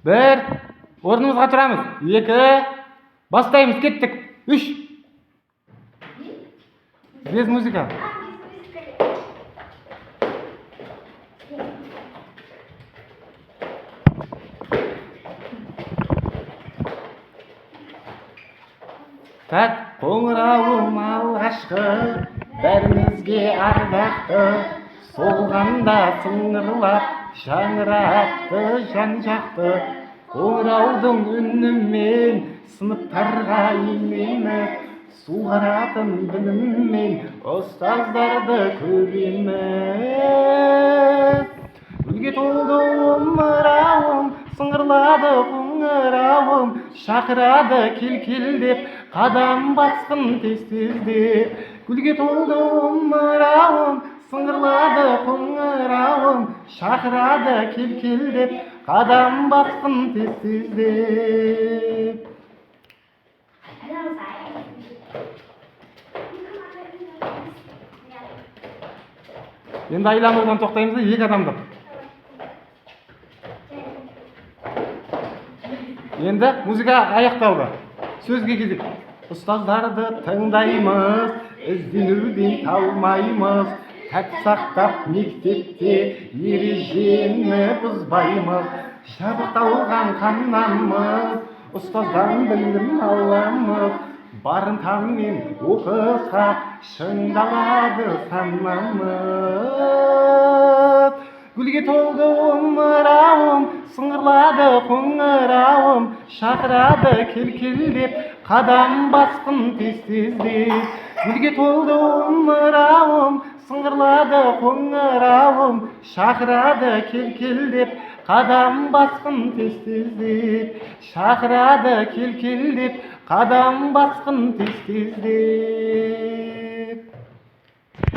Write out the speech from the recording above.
Bir, орнымызға тұрамыз. Екі, бастаймыз, кеттік. Үш. Без музыка. Так, қоңырауым алғашқы, бәрімізге ардақты, соғғанда сыңғырлап, жаңғыратты жан-жақты. Қоңыраудың үнімен сыныптарға енеміз, суғаратын біліммен ұстаздарды көреміз. Гүлге толды омырауым, сыңғырлады қоңырауым, шақырады кел-кел деп, қадам басқын тез-тездеп. Гүлге толды омырауым, сыңғырлады қоңырауым, шақырады кел-кел деп, қадам басқын тез-тездеп. Енді айланудан тоқтаймыз да, екі адамдық. Енді музыка аяқталды. Сөзге кезек. Ұстаздарды тыңдаймыз, ізденуден талмаймыз, тәт сақтап мектепте ережені бұзбаймыз. Жабықталған қаннанмыз, ұстаздан білім аламыз, барынтаңмен оқысақ шыңдалады санамыз. Гүлге толды омырауым, сыңғырлады қоңырауым, шақырады кел-кел деп, қадам басқын тез-тездеп. Гүлге толды омырауым, сыңғырлады қоңырауым, шақырады кел-кел деп, қадам басқын тез-тездеп. Шақырады кел-кел деп, қадам басқын тез-тездеп.